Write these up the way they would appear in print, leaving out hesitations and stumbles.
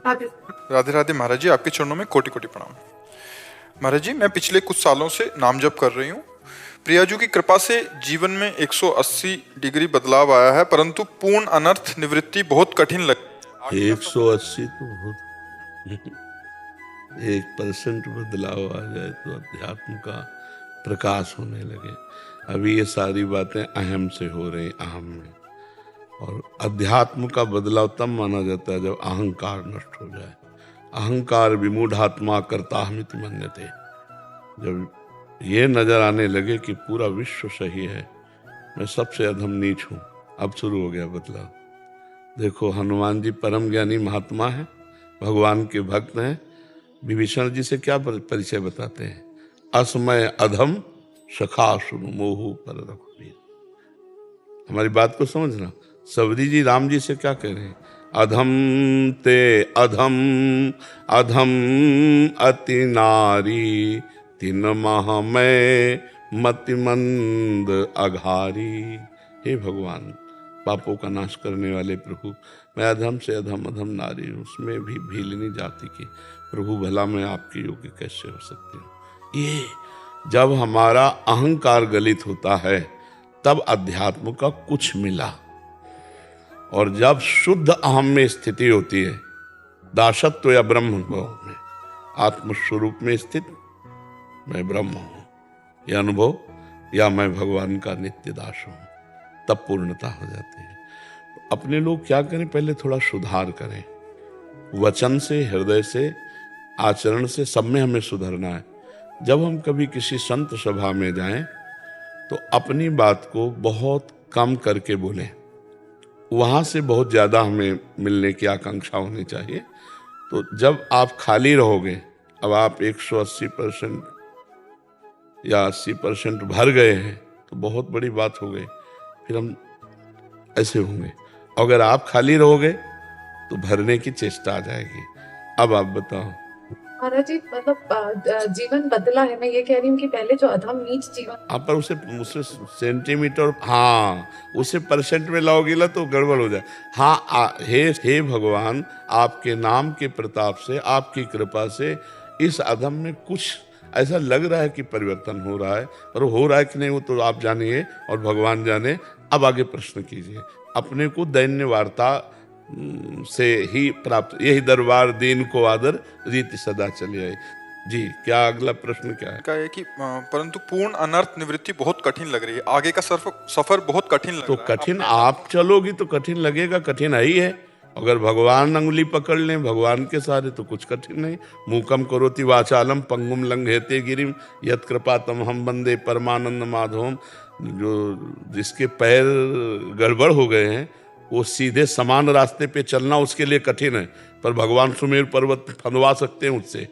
राधे राधे राधे महाराज जी, आपके चरणों में कोटि कोटि प्रणाम। महाराज जी, मैं पिछले कुछ सालों से नाम जप कर रही हूँ। प्रियाजू की कृपा से जीवन में 180 डिग्री बदलाव आया है, परंतु पूर्ण अनर्थ निवृत्ति बहुत कठिन लगती है। 180 तो बहुत 1% बदलाव आ जाए तो अध्यात्म का प्रकाश होने लगे। अभी ये सारी बातें अहम से हो रही, अहम में। और अध्यात्म का बदलाव तब माना जाता है जब अहंकार नष्ट हो जाए। अहंकार विमूढ़ात्मा कर्ताहमिति मन्यते। जब ये नजर आने लगे कि पूरा विश्व सही है, मैं सबसे अधम नीच हूं, अब शुरू हो गया बदलाव। देखो, हनुमान जी परम ज्ञानी महात्मा है, भगवान के भक्त हैं। विभीषण जी से क्या परिचय बताते हैं? असमय अधम सखा सुनु मोहु पर रघुवीर। हमारी बात को समझना। सबरी जी राम जी से क्या कह रहे हैं? अधम ते अधम अधम अति नारी, तीन माह में मतिमंद अघारी। हे भगवान, पापों का नाश करने वाले प्रभु, मैं अधम से अधम अधम नारी हूँ, उसमें भी भीलनी जाति की। प्रभु भला मैं आपके योग्य कैसे हो सकती हूँ? ये जब हमारा अहंकार गलित होता है तब अध्यात्म का कुछ मिला। और जब शुद्ध अहम में स्थिति होती है, दासत्व या ब्रह्म भाव में, आत्मस्वरूप में स्थित मैं ब्रह्म हूँ यह अनुभव, या मैं भगवान का नित्य दास हूँ, तब पूर्णता हो जाती है। अपने लोग क्या करें? पहले थोड़ा सुधार करें, वचन से, हृदय से, आचरण से, सब में हमें सुधरना है। जब हम कभी किसी संत सभा में जाएं तो अपनी बात को बहुत कम करके बोलें। वहाँ से बहुत ज़्यादा हमें मिलने की आकांक्षा होनी चाहिए। तो जब आप खाली रहोगे, अब आप 180% या 80% भर गए हैं तो बहुत बड़ी बात हो गई, फिर हम ऐसे होंगे। अगर आप खाली रहोगे तो भरने की चेष्टा आ जाएगी। अब आप बताओ। महाराज जी, मतलब जीवन बदला है। मैं ये कह रही हूँ कि पहले जो अधम नीच जीवन, आप पर उसे सेंटीमीटर, हाँ, उसे परसेंट में लाओगे ना तो गड़बड़ हो जाए। हाँ, हे भगवान, आपके नाम के प्रताप से, आपकी कृपा से इस अधम में कुछ ऐसा लग रहा है कि परिवर्तन हो रहा है, पर हो रहा है कि नहीं वो तो आप जानिए और भगवान जाने। अब आगे प्रश्न कीजिए। अपने को दैन्य वार्ता से ही प्राप्त, यही दरबार दीन को आदर, रीति सदा चली आई। जी, क्या अगला प्रश्न क्या है? का है कि परंतु पूर्ण अनर्थ निवृत्ति बहुत कठिन लग रही है, आगे का सफर बहुत कठिन लग तो रहा है। कठिन आप चलोगी तो कठिन लगेगा, कठिन है ही है। अगर भगवान अंगुली पकड़ लें, भगवान के सारे, तो कुछ कठिन नहीं। मूकम करोति वाचालम पंगुम लंघयते गिरिम यत् कृपा तमहम वंदे परमानंद माधवम। जो जिसके पैर गड़बड़ हो गए हैं, वो सीधे समान रास्ते पे चलना उसके लिए कठिन है, पर भगवान सुमेर पर्वत फंदवा सकते हैं उससे।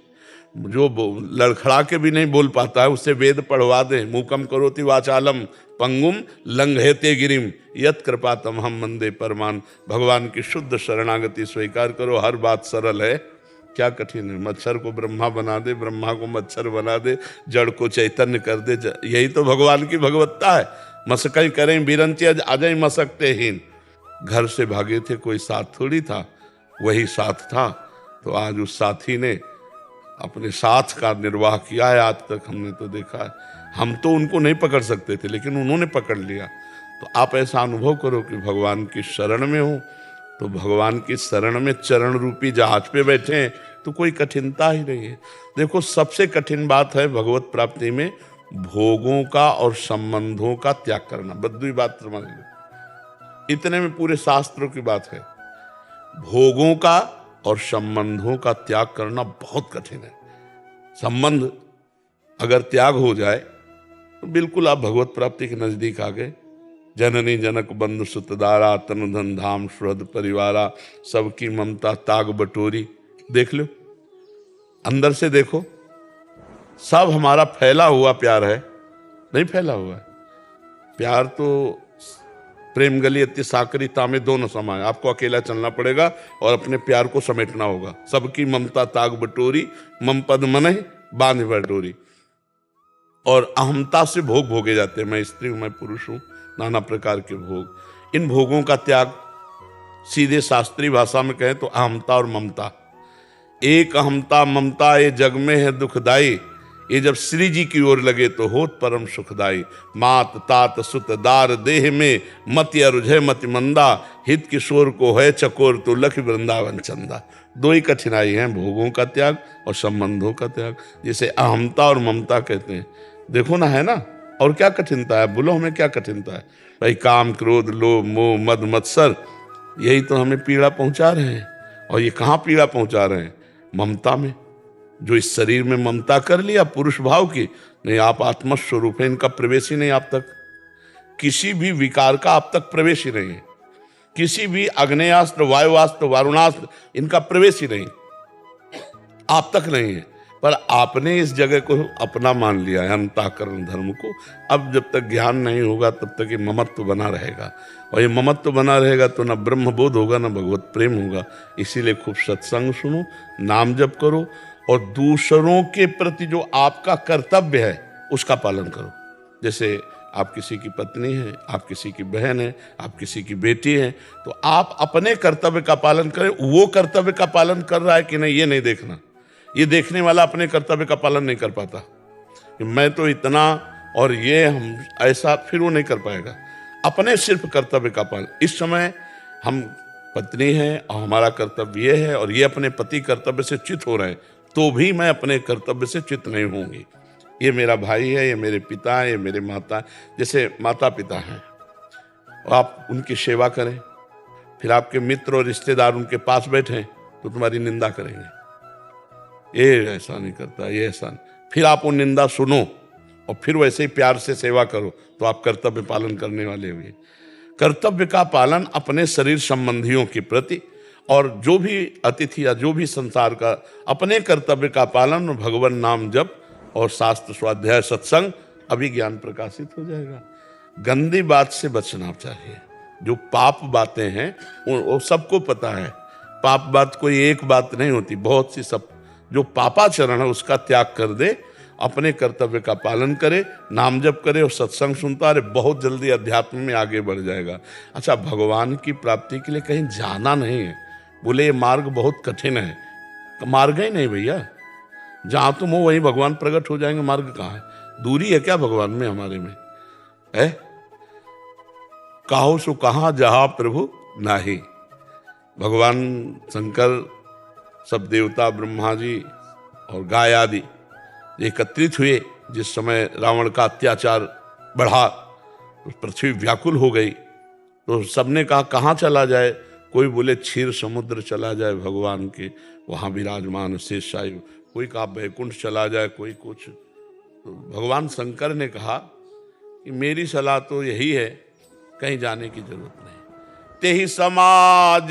जो लड़खड़ा के भी नहीं बोल पाता है, उससे वेद पढ़वा दे। मूकम करोति वाचालम पंगुम लंघयते गिरिम यत् कृपा तमहम वंदे परमान। भगवान की शुद्ध शरणागति स्वीकार करो, हर बात सरल है, क्या कठिन है? मच्छर को ब्रह्मा बना दे, ब्रह्मा को मच्छर बना दे, जड़ को चैतन्य कर दे, यही तो भगवान की भगवत्ता है। मसकई करें बिरंची अजय मसकते हीन। घर से भागे थे, कोई साथ थोड़ी था, वही साथ था। तो आज उस साथी ने अपने साथ का निर्वाह किया है। आज तक हमने तो देखा है, हम तो उनको नहीं पकड़ सकते थे, लेकिन उन्होंने पकड़ लिया। तो आप ऐसा अनुभव करो कि भगवान की शरण में हो, तो भगवान की शरण में चरण रूपी जहाज पे बैठे हैं, तो कोई कठिनता ही नहीं है। देखो, सबसे कठिन बात है भगवत प्राप्ति में भोगों का और संबंधों का त्याग करना। बद्दुई बात समझ लो, इतने में पूरे शास्त्रों की बात है। भोगों का और संबंधों का त्याग करना बहुत कठिन है। संबंध अगर त्याग हो जाए तो बिल्कुल आप भगवत प्राप्ति के नजदीक आ गए। जननी जनक बंधु सुतदारा, तन धन धाम सुहृद परिवारा, सबकी ममता ताग बटोरी। देख लो, अंदर से देखो, सब हमारा फैला हुआ प्यार है, नहीं फैला हुआ है प्यार तो प्रेम गली अति साकरी तामे दोनों समाए। आपको अकेला चलना पड़ेगा और अपने प्यार को समेटना होगा। सबकी ममता ताग बटोरी, मम पद मन बांध बटोरी। और अहमता से भोग भोगे जाते हैं, मैं स्त्री हूं, मैं पुरुष हूं, नाना प्रकार के भोग। इन भोगों का त्याग सीधे शास्त्रीय भाषा में कहें तो अहमता और ममता, एक अहमता ममता ये जग में है दुखदाई, ये जब श्री जी की ओर लगे तो होत परम सुखदाई। मात तात सुत दार देह में, मति अरुझे मति मंदा, हित किशोर को है चकोर तो लख वृंदावन चंदा। दो ही कठिनाई हैं, भोगों का त्याग और संबंधों का त्याग, जिसे अहमता और ममता कहते हैं। देखो ना, है ना। और क्या कठिनता है, बोलो हमें क्या कठिनता है भाई? काम क्रोध लोभ मोह मद मत्सर, यही तो हमें पीड़ा पहुंचा रहे हैं। और ये कहाँ पीड़ा पहुंचा रहे हैं? ममता में। जो इस शरीर में ममता कर लिया पुरुष भाव की, नहीं आप आत्मा स्वरूप है, इनका प्रवेश ही नहीं आप तक। किसी भी विकार का आप तक प्रवेश ही नहीं है। किसी भी अग्नेयास्त्र वायुवास्त्र वारुणास्त्र इनका प्रवेश ही नहीं, आप तक नहीं है। पर आपने इस जगह को अपना मान लिया है, अंतःकरण धर्म को। अब जब तक ज्ञान नहीं होगा तब तक ये ममत्व बना रहेगा, और ये ममत्व बना रहेगा तो ना ब्रह्म बोध होगा ना भगवत प्रेम होगा। इसीलिए खूब सत्संग सुनो, नाम जप करो, और दूसरों के प्रति जो आपका कर्तव्य है उसका पालन करो। जैसे आप किसी की पत्नी हैं, आप किसी की बहन है, आप किसी की बेटी है, तो आप अपने कर्तव्य का पालन करें। वो कर्तव्य का पालन कर रहा है कि नहीं, ये नहीं देखना। ये देखने वाला अपने कर्तव्य का पालन नहीं कर पाता कि मैं तो इतना और ये हम ऐसा, फिर वो नहीं कर पाएगा। अपने सिर्फ कर्तव्य का पालन। इस समय हम पत्नी हैं और हमारा कर्तव्य ये है, और ये अपने पति कर्तव्य से च्युत हो रहे हैं, तो भी मैं अपने कर्तव्य से च्युत नहीं होंगी। ये मेरा भाई है, ये मेरे पिता है, ये मेरे माता है। जैसे माता पिता हैं, और आप उनकी सेवा करें, फिर आपके मित्र और रिश्तेदार उनके पास बैठे हैं तो तुम्हारी निंदा करेंगे, ये ऐसा नहीं करता, ये ऐसा नहीं। फिर आप वो निंदा सुनो और फिर वैसे ही प्यार से सेवा करो, तो आप कर्तव्य पालन करने वाले हुए। कर्तव्य का पालन अपने शरीर संबंधियों के प्रति, और जो भी अतिथि या जो भी संसार का, अपने कर्तव्य का पालन, भगवान नाम जप और शास्त्र स्वाध्याय सत्संग, अभी ज्ञान प्रकाशित हो जाएगा। गंदी बात से बचना चाहिए। जो पाप बातें हैं वो सबको पता है। पाप बात कोई एक बात नहीं होती, बहुत सी। सब जो पापाचरण है उसका त्याग कर दे, अपने कर्तव्य का पालन करे, नाम जप करे और सत्संग सुनता रहे, बहुत जल्दी अध्यात्म में आगे बढ़ जाएगा। अच्छा, भगवान की प्राप्ति के लिए कहीं जाना नहीं है। बोले ये मार्ग बहुत कठिन है, तो मार्ग ही नहीं भैया। जहां तुम हो वहीं भगवान प्रकट हो जाएंगे। मार्ग कहाँ है? दूरी है क्या भगवान में, हमारे में है? काहो सो कहाँ जहाँ प्रभु नाही। भगवान शंकर, सब देवता, ब्रह्मा जी और गाय आदि एकत्रित हुए जिस समय रावण का अत्याचार बढ़ा, तो पृथ्वी व्याकुल हो गई। तो सबने कहा कहाँ चला जाए? कोई बोले क्षीर समुद्र चला जाए भगवान के, वहाँ विराजमान शेषशायी। कोई कहा बैकुंठ चला जाए, कोई कुछ। तो भगवान शंकर ने कहा कि मेरी सलाह तो यही है, कहीं जाने की जरूरत नहीं। तेहि समाज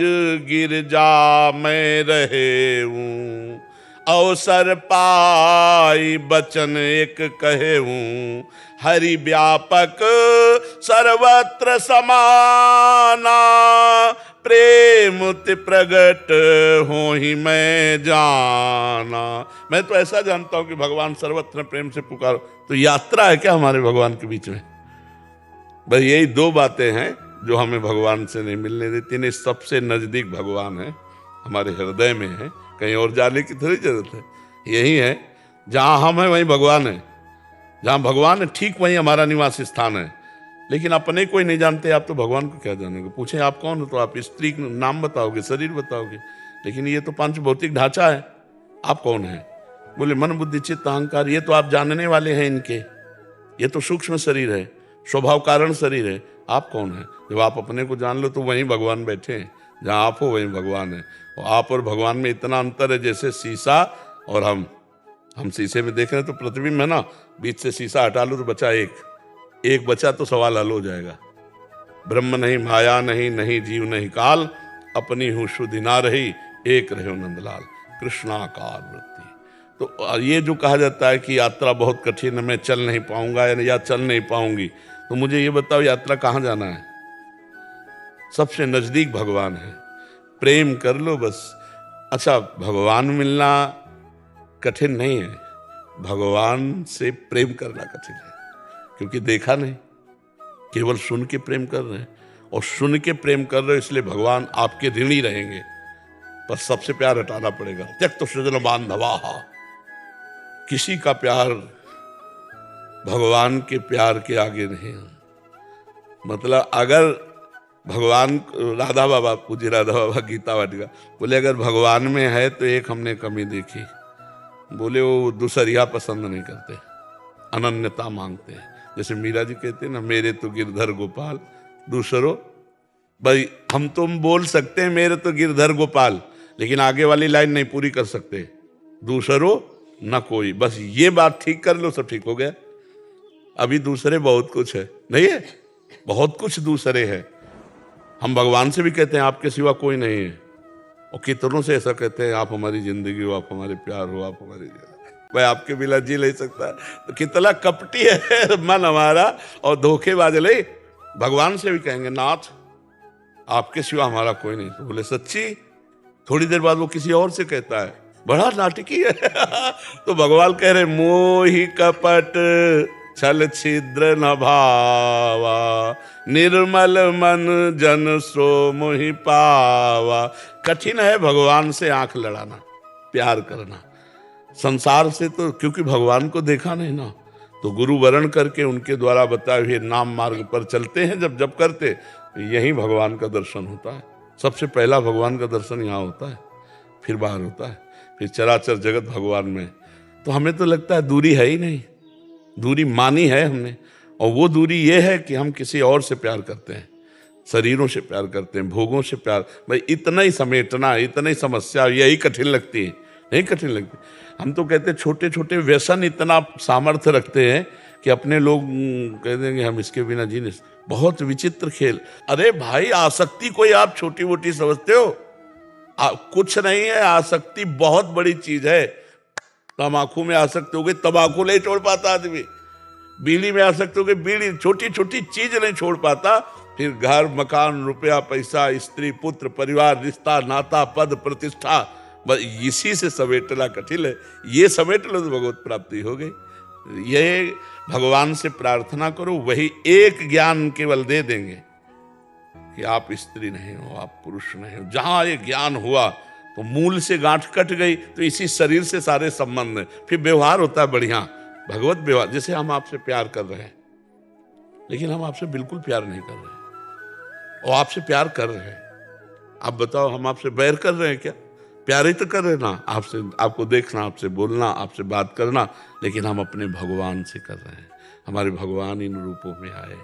गिरजा मैं रहे हूँ, अवसर पाई बचन एक कहे हूँ। हरि व्यापक सर्वत्र समाना, प्रेम ते प्रगट हो ही मैं जाना। मैं तो ऐसा जानता हूं कि भगवान सर्वत्र प्रेम से पुकारो। तो यात्रा है क्या हमारे भगवान के बीच में? बस यही दो बातें हैं जो हमें भगवान से नहीं मिलने देती। नहीं, सबसे नजदीक भगवान है, हमारे हृदय में है, कहीं और जाने की थोड़ी जरूरत है। यही है, जहां हम हैं वहीं भगवान है। जहां भगवान है ठीक वहीं हमारा निवास स्थान है। लेकिन अपने कोई नहीं जानते, आप तो भगवान को क्या जानोगे? पूछे आप कौन हो तो आप स्त्री नाम बताओगे, शरीर बताओगे, लेकिन ये तो पंच भौतिक ढांचा है। आप कौन है? बोले मन बुद्धि चित्त अहंकार, ये तो आप जानने वाले हैं इनके। ये तो सूक्ष्म शरीर है, स्वभाव कारण शरीर है। आप कौन है? जब आप अपने को जान लो तो वहीं भगवान बैठे हैं। जहाँ आप हो वहीं भगवान है। और आप और भगवान में इतना अंतर है जैसे शीशा और हम शीशे में देख रहे हैं तो प्रतिबिंब है ना, बीच से शीशा हटा लो तो बचा एक बचा तो सवाल हल हो जाएगा। ब्रह्म नहीं माया नहीं, नहीं जीव नहीं काल, अपनी हूँ शुद्धि ना रही, एक रहे नंदलाल, कृष्णाकार वृत्ति। तो ये जो कहा जाता है कि यात्रा बहुत कठिन है, मैं चल नहीं पाऊंगा या चल नहीं पाऊंगी, तो मुझे ये बताओ यात्रा कहाँ जाना है? सबसे नजदीक भगवान है, प्रेम कर लो बस। अच्छा, भगवान मिलना कठिन नहीं है, भगवान से प्रेम करना कठिन है, क्योंकि देखा नहीं, केवल सुन के प्रेम कर रहे हैं। और सुन के प्रेम कर रहे हो इसलिए भगवान आपके ऋणी रहेंगे। पर सबसे प्यार हटाना पड़ेगा। त्यक्त तो सृजन बांधवा, किसी का प्यार भगवान के प्यार के आगे नहीं है। मतलब अगर भगवान, राधा बाबा, पूज्य राधा बाबा गीता वाटिका बोले अगर भगवान में है तो एक हमने कमी देखी, बोले वो दूसरिया पसंद नहीं करते, अनन्यता मांगते हैं। जैसे मीरा जी कहते हैं ना, मेरे तो गिरधर गोपाल दूसरों, भाई हम तुम बोल सकते हैं मेरे तो गिरधर गोपाल, लेकिन आगे वाली लाइन नहीं पूरी कर सकते, दूसरों न कोई। बस ये बात ठीक कर लो, सब ठीक हो गया। अभी दूसरे बहुत कुछ है, नहीं है, बहुत कुछ दूसरे हैं। हम भगवान से भी कहते हैं आपके सिवा कोई नहीं है, और कितनों से ऐसा कहते हैं आप हमारी जिंदगी हो, आप हमारे प्यार हो, आप हमारी, भाई आपके बिना जी नहीं सकता। तो कितना कपटी है मन हमारा और धोखेबाज। ले भगवान से भी कहेंगे नाथ आपके सिवा हमारा कोई नहीं, तो बोले सच्ची। थोड़ी देर बाद वो किसी और से कहता है, बड़ा नाटकी है तो भगवान कह रहे मोहि कपट छल छिद्र न भावा, निर्मल मन जन सो मोहि पावा। कठिन है भगवान से आंख लड़ाना, प्यार करना। संसार से तो क्योंकि भगवान को देखा नहीं ना, तो गुरु वरण करके उनके द्वारा बताए हुए नाम मार्ग पर चलते हैं। जब जब करते यही भगवान का दर्शन होता है। सबसे पहला भगवान का दर्शन यहाँ होता है, फिर बाहर होता है, फिर चराचर जगत भगवान में। तो हमें तो लगता है दूरी है ही नहीं, दूरी मानी है हमने, और वो दूरी ये है कि हम किसी और से प्यार करते हैं, शरीरों से प्यार करते हैं, भोगों से प्यार। भाई इतना ही समेटना, इतना ही समस्या, यही कठिन लगती है, नहीं कठिन लगती। हम तो कहते हैं छोटे छोटे व्यसन इतना सामर्थ्य रखते हैं कि अपने लोग कह देंगे हम इसके बिना जी नहीं। बहुत विचित्र खेल। अरे भाई आसक्ति कोई आप छोटी मोटी समझते हो? कुछ नहीं है, आसक्ति बहुत बड़ी चीज है। तम्बाकू में आसक्त हो गई, तम्बाकू नहीं छोड़ पाता आदमी। बीड़ी में आसक्त हो गई, बीड़ी, छोटी छोटी चीज नहीं छोड़ पाता। फिर घर मकान रुपया पैसा, स्त्री पुत्र परिवार, रिश्ता नाता, पद प्रतिष्ठा, बस इसी से समेटना कठिन है। ये समेट लो तो भगवत प्राप्ति हो गई। ये भगवान से प्रार्थना करो, वही एक ज्ञान केवल दे देंगे कि आप स्त्री नहीं हो, आप पुरुष नहीं हो। जहां ये ज्ञान हुआ तो मूल से गांठ कट गई। तो इसी शरीर से सारे संबंध है। फिर व्यवहार होता है बढ़िया, भगवत व्यवहार। जैसे हम आपसे प्यार कर रहे हैं, लेकिन हम आपसे बिल्कुल प्यार नहीं कर रहे, और आपसे प्यार कर रहे हैं। आप बताओ, हम आपसे बैर कर रहे हैं क्या? प्यार ही तो कर रहे ना आपसे, आपको देखना, आपसे बोलना, आपसे बात करना, लेकिन हम अपने भगवान से कर रहे हैं। हमारे भगवान इन रूपों में आए,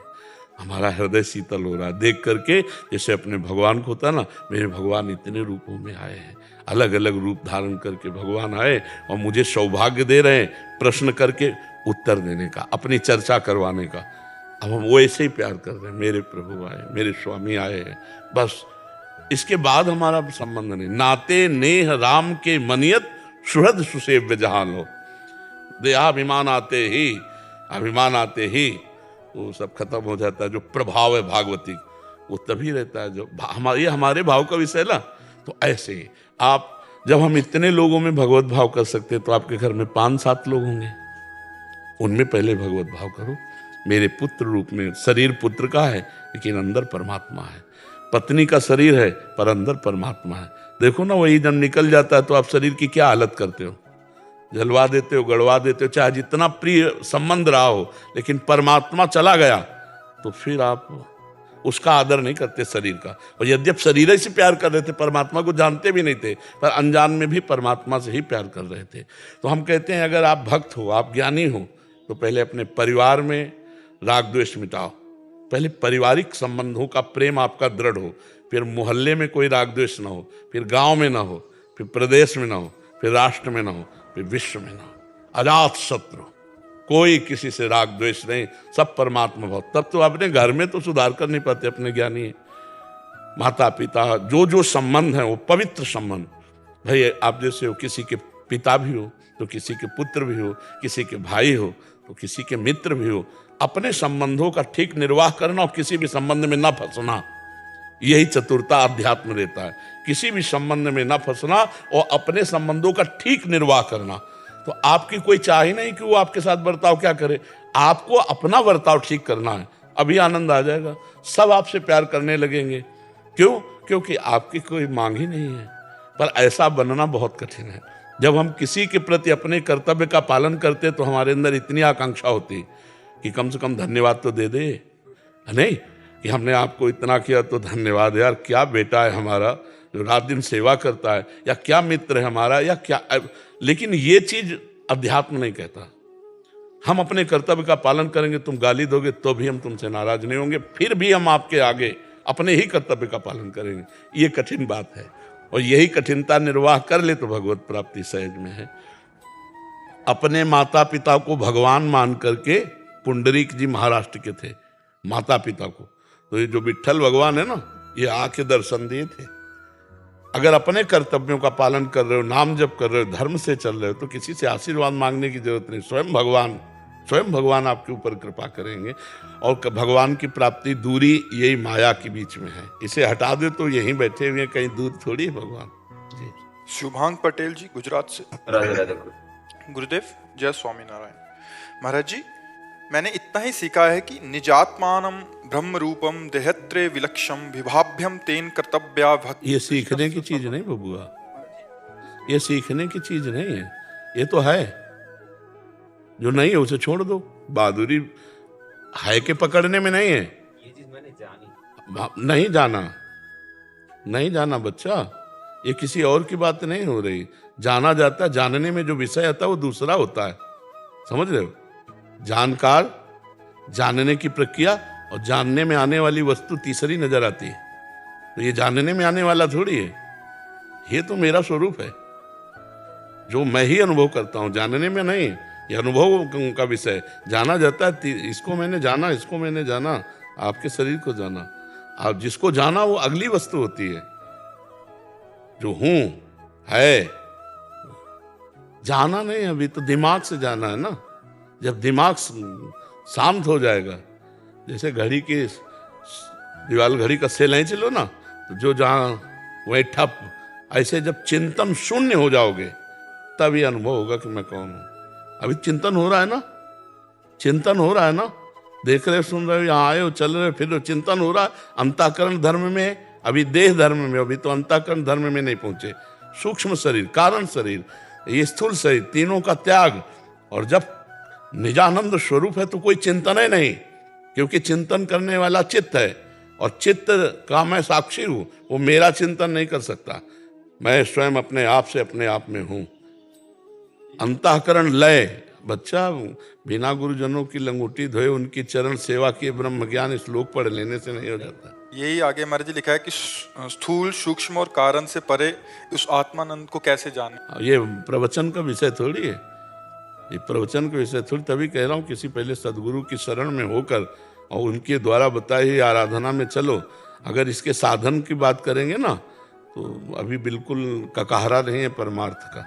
हमारा हृदय शीतल हो रहा है देख करके। जैसे अपने भगवान को होता ना, मेरे भगवान इतने रूपों में आए हैं, अलग अलग रूप धारण करके भगवान आए और मुझे सौभाग्य दे रहे हैं प्रश्न करके उत्तर देने का, अपनी चर्चा करवाने का। अब हम वो ऐसे ही प्यार कर रहे हैं, मेरे प्रभु आए, मेरे स्वामी आए हैं, बस। इसके बाद हमारा संबंध नहीं। नाते नेह राम के मनियत, सुहृद सुसेव्य जहान हो। देहाभिमान आते ही, अभिमान आते ही वो सब खत्म हो जाता है। जो प्रभाव है भागवती वो तभी रहता है जो ये हमारे भाव का विषय ना। तो ऐसे ही आप, जब हम इतने लोगों में भगवत भाव कर सकते हैं, तो आपके घर में 5-7 लोग होंगे, उनमें पहले भगवत भाव करो। मेरे पुत्र रूप में, शरीर पुत्र का है लेकिन अंदर परमात्मा है, पत्नी का शरीर है पर अंदर परमात्मा है। देखो ना, वही जब निकल जाता है तो आप शरीर की क्या हालत करते हो, जलवा देते हो, गड़वा देते हो, चाहे जितना प्रिय संबंध रहा हो, लेकिन परमात्मा चला गया तो फिर आप उसका आदर नहीं करते शरीर का। और यद्यप शरीर से प्यार कर रहे थे, परमात्मा को जानते भी नहीं थे, पर अनजान में भी परमात्मा से ही प्यार कर रहे थे। तो हम कहते हैं अगर आप भक्त हो, आप ज्ञानी हो, तो पहले अपने परिवार में राग द्वेष मिटाओ। पहले पारिवारिक संबंधों का प्रेम आपका दृढ़ हो, फिर मोहल्ले में कोई राग द्वेष ना हो, फिर गांव में ना हो, फिर प्रदेश में ना हो, फिर राष्ट्र में ना हो, फिर विश्व में ना हो। अजात शत्रु, कोई किसी से राग द्वेष नहीं, सब परमात्मा भाव। तब तो अपने घर में तो सुधार कर नहीं पाते, अपने ज्ञानी है। माता पिता जो संबंध है वो पवित्र संबंध। भाई आप जैसे हो, किसी के पिता भी हो तो किसी के पुत्र भी हो, किसी के भाई हो तो किसी के मित्र भी हो। अपने संबंधों का ठीक निर्वाह करना और किसी भी संबंध में न फंसना, यही चतुरता अध्यात्म देता है। किसी भी संबंध में न फंसना और अपने संबंधों का ठीक निर्वाह करना। तो आपकी कोई चाह ही नहीं कि वो आपके साथ बर्ताव क्या करे, आपको अपना बर्ताव ठीक करना है। अभी आनंद आ जाएगा, सब आपसे प्यार करने लगेंगे। क्यों? क्योंकि आपकी कोई मांग ही नहीं है। पर ऐसा बनना बहुत कठिन है। जब हम किसी के प्रति अपने कर्तव्य का पालन करते तो हमारे अंदर इतनी आकांक्षा होती कि कम से कम धन्यवाद तो दे दे, नहीं कि हमने आपको इतना किया तो धन्यवाद यार, क्या बेटा है हमारा जो रात दिन सेवा करता है, या क्या मित्र है हमारा, या क्या। लेकिन ये चीज अध्यात्म नहीं कहता। हम अपने कर्तव्य का पालन करेंगे, तुम गाली दोगे तो भी हम तुमसे नाराज नहीं होंगे, फिर भी हम आपके आगे अपने ही कर्तव्य का पालन करेंगे। ये कठिन बात है, और यही कठिनता निर्वाह कर ले तो भगवत प्राप्ति सहज में है। अपने माता पिता को भगवान मान करके पुंडरीक जी महाराष्ट्र के थे, माता पिता को, तो ये जो विट्ठल भगवान है ना, ये आके दर्शन दिए थे। अगर अपने कर्तव्यों का पालन कर रहे हो, नाम जप कर रहे हो, धर्म से चल रहे हो, तो किसी से आशीर्वाद मांगने की जरूरत नहीं। स्वयं भगवान आपके ऊपर कृपा करेंगे। और भगवान की प्राप्ति दूरी यही माया के बीच में है। इसे हटा दे तो यहीं बैठे हुए, कहीं दूर थोड़ी है भगवान जी। शुभांग पटेल जी गुजरात से। राधे राधे। गुरुदेव जय स्वामीनारायण। महाराज जी, मैंने इतना ही सीखा है कि निजात्मानम ब्रह्म रूपम देहत्रे विलक्षम विभाभ्यम तेन कर्तव्या भक्ति। ये सीखने की चीज नहीं बबुआ, ये सीखने की चीज नहीं है, ये तो है। जो नहीं है उसे छोड़ दो। बहादुरी है के पकड़ने में नहीं है। ये चीज मैंने जानी। नहीं जाना बच्चा, ये किसी और की बात नहीं हो रही। जाना जाता है, जानने में जो विषय आता है वो दूसरा होता है, समझ रहे हो। जानकार, जानने की प्रक्रिया और जानने में आने वाली वस्तु तीसरी नजर आती है। तो ये जानने में आने वाला थोड़ी है, ये तो मेरा स्वरूप है जो मैं ही अनुभव करता हूं, जानने में नहीं। ये अनुभव का विषय। जाना जाता है, इसको मैंने जाना, इसको मैंने जाना, आपके शरीर को जाना। आप जिसको जाना वो अगली वस्तु होती है। जो हूं है, जाना नहीं, अभी तो दिमाग से जाना है ना। जब दिमाग शांत हो जाएगा, जैसे घड़ी की दीवाल घड़ी का सेल नहीं चलो ना, तो जो जहां वही ठप। ऐसे जब चिंतन शून्य हो जाओगे तब ये अनुभव होगा कि मैं कौन हूं। अभी चिंतन हो रहा है ना, चिंतन हो रहा है ना, देख रहे सुन रहे हो, यहाँ आए हो, चल रहे हो, फिर चिंतन हो रहा है। अंतःकरण धर्म में, अभी देह धर्म में, अभी तो अंतःकरण धर्म में नहीं पहुंचे। सूक्ष्म शरीर, कारण शरीर, ये स्थूल शरीर, तीनों का त्याग। और जब निजानंद स्वरूप है तो कोई चिंतन ही नहीं, क्योंकि चिंतन करने वाला चित्त है, और चित्त का मैं साक्षी हूं, वो मेरा चिंतन नहीं कर सकता। मैं स्वयं अपने आप से अपने आप में हूं। अंतःकरण लय, बच्चा बिना गुरुजनों की लंगोटी धोए उनकी चरण सेवा किए ब्रह्म ज्ञान श्लोक पढ़ लेने से नहीं हो जाता। यही आगे महाराज जी लिखा है कि स्थूल, सूक्ष्म और कारण से परे उस आत्मानंद को कैसे जाने। ये प्रवचन का विषय थोड़ी है, ये प्रवचन का विषय थोड़ी। तभी कह रहा हूँ किसी पहले सदगुरु की शरण में होकर और उनके द्वारा बताई हुई आराधना में चलो। अगर इसके साधन की बात करेंगे ना, तो अभी बिल्कुल ककाहरा नहीं है परमार्थ का।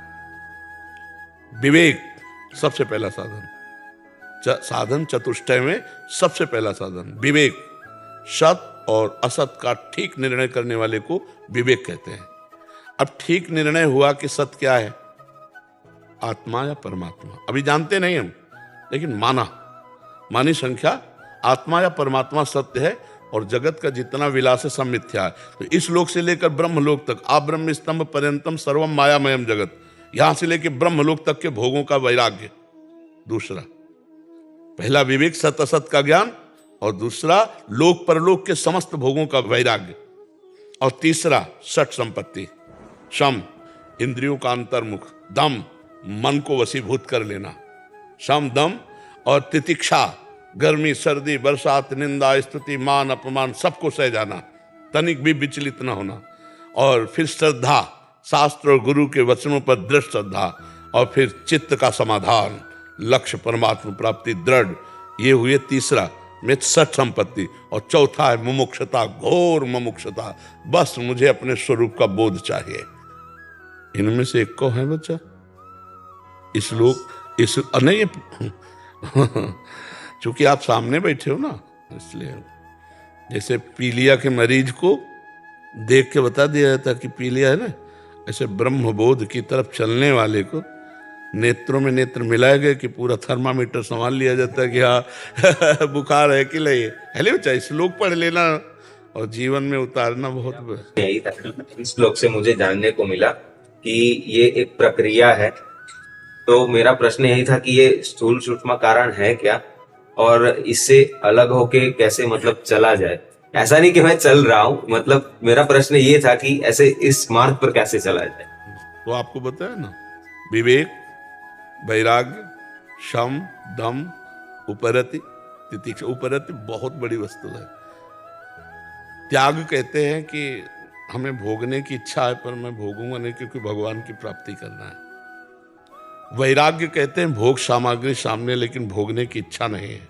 विवेक सबसे पहला साधन, साधन चतुष्टय में सबसे पहला साधन विवेक। सत और असत का ठीक निर्णय करने वाले को विवेक कहते हैं। अब ठीक निर्णय हुआ कि सत क्या है, आत्मा या परमात्मा, अभी जानते नहीं हम, लेकिन मानी संख्या आत्मा या परमात्मा सत्य है, और जगत का जितना विलास है सब मिथ्या है। तो इस लोक से लेकर ब्रह्मलोक तक, आप ब्रह्म स्तंभ पर्यंतम सर्वम मायामयम जगत, यहां से लेकर ब्रह्मलोक तक के भोगों का वैराग्य। दूसरा, पहला विवेक सत असत का ज्ञान, और दूसरा लोक परलोक के समस्त भोगों का वैराग्य, और तीसरा सठ संपत्ति, शम इंद्रियों का अंतर्मुख, दम मन को वशीभूत कर लेना, शम दम, और तितिक्षा गर्मी सर्दी बरसात निंदा स्तुति मान अपमान सबको सह जाना, तनिक भी विचलित न होना, और फिर श्रद्धा, शास्त्र और गुरु के वचनों पर दृढ़ श्रद्धा, और फिर चित्त का समाधान, लक्ष्य परमात्मा प्राप्ति दृढ़। ये हुए तीसरा में सठ संपत्ति, और चौथा है मुमुक्षता, घोर मुमुक्षता, बस मुझे अपने स्वरूप का बोध चाहिए। इनमें से एक को है बच्चा, इस लोग इस नहीं चूंकि आप सामने बैठे हो ना, इसलिए जैसे पीलिया के मरीज को देख के बता दिया जाता कि पीलिया है ना, ऐसे ब्रह्मबोध की तरफ चलने वाले को नेत्रों में नेत्र मिलाए गए कि पूरा थर्मामीटर संभाल लिया जाता है कि हाँ बुखार है कि नहीं है। हेले बच्चा, श्लोक पढ़ लेना और जीवन में उतारना बहुत। यही था, इस श्लोक से मुझे जानने को मिला कि ये एक प्रक्रिया है। तो मेरा प्रश्न यही था कि ये स्थूल सूक्ष्म कारण है क्या, और इससे अलग होके कैसे मतलब चला जाए। ऐसा नहीं कि मैं चल रहा हूँ, मतलब मेरा प्रश्न ये था कि ऐसे इस मार्ग पर कैसे चला जाए। तो आपको बताया ना, विवेक, वैराग्य, शम, दम, उपरति, तितिक्षा। उपरति बहुत बड़ी वस्तु है। त्याग कहते हैं कि हमें भोगने की इच्छा है पर मैं भोगूंगा नहीं, क्योंकि भगवान की प्राप्ति करना है। वैराग्य कहते हैं भोग सामग्री सामने लेकिन भोगने की इच्छा नहीं है।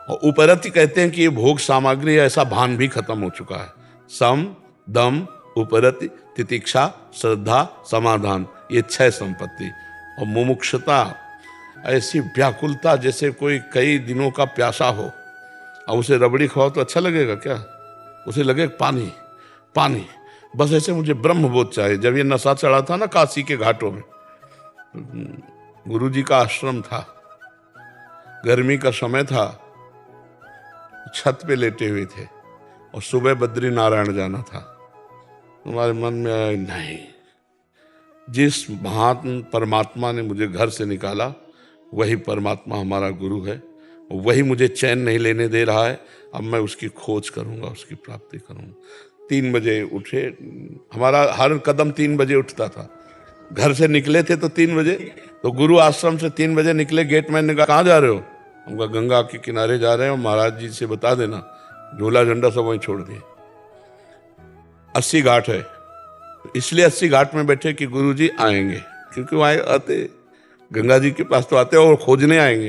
और उपरति कहते हैं कि ये भोग सामग्री ऐसा भान भी खत्म हो चुका है। सम, दम, उपरति, तितिक्षा, श्रद्धा, समाधान, ये 6 संपत्ति। और मुमुक्षुता, ऐसी व्याकुलता जैसे कोई कई दिनों का प्यासा हो और उसे रबड़ी खाओ तो अच्छा लगेगा क्या? उसे लगे पानी पानी। बस ऐसे मुझे ब्रह्मबोध चाहिए। जब ये नशा चढ़ा था ना काशी के घाटों में, गुरुजी का आश्रम था, गर्मी का समय था, छत पे लेटे हुए थे और सुबह बद्री नारायण जाना था। तुम्हारे मन में आया, नहीं, जिस महान परमात्मा ने मुझे घर से निकाला वही परमात्मा हमारा गुरु है, वही मुझे चैन नहीं लेने दे रहा है। अब मैं उसकी खोज करूंगा, उसकी प्राप्ति करूंगा। 3 बजे उठे, हमारा हर कदम 3 बजे उठता था। घर से निकले थे तो 3 बजे, तो गुरु आश्रम से 3 बजे निकले। गेटमैन ने कहा, कहाँ जा रहे हो? हम कहा गंगा के किनारे जा रहे हैं, और महाराज जी से बता देना, झोला झंडा सब वहीं छोड़ दिए। 80 घाट है, इसलिए 80 घाट में बैठे कि गुरु जी आएंगे, क्योंकि वहाँ आते गंगा जी के पास तो आते और खोजने आएंगे।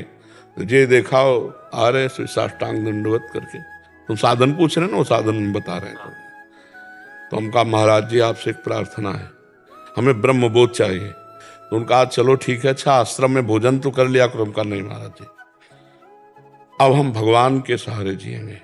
तो ये देखा आ रहे साष्टांग दंडवत करके, तुम साधन पूछ रहे ना, वो साधन बता रहे हैं। तो हम कहा महाराज जी आपसे एक प्रार्थना है, हमें ब्रह्मबोध चाहिए। तो उनका चलो ठीक है, अच्छा आश्रम में भोजन तो कर लिया करो। हम कहा नहीं महाराज जी, अब हम भगवान के सहारे जिएंगे।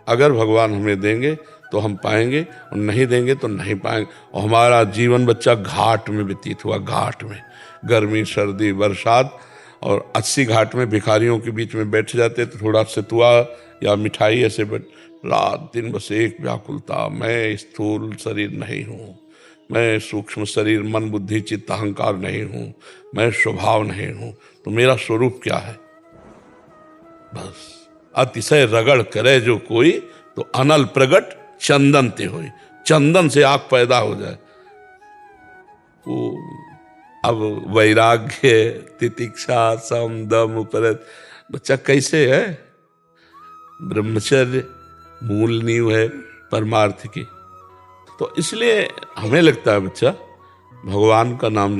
अगर भगवान हमें देंगे तो हम पाएंगे, और नहीं देंगे तो नहीं पाएंगे। और हमारा जीवन बच्चा घाट में व्यतीत हुआ, घाट में, गर्मी सर्दी बरसात। और 80 घाट में भिखारियों के बीच में बैठ जाते तो थोड़ा सतुआ या मिठाई ऐसे रात दिन बस एक व्याकुलता, मैं स्थूल शरीर नहीं हूँ, मैं सूक्ष्म शरीर मन बुद्धि चित्त अहंकार नहीं हूँ, मैं स्वभाव नहीं हूँ, तो मेरा स्वरूप क्या है? बस अतिशय रगड़ करे जो कोई, तो अनल प्रगट चंदन ते होई। चंदन से आग पैदा हो जाए। वो अब वैराग्य, तितिक्षा, सम, दम, उपरत, बच्चा कैसे है? ब्रह्मचर्य मूल नींव है परमार्थ की। तो इसलिए हमें लगता है बच्चा भगवान का नाम जप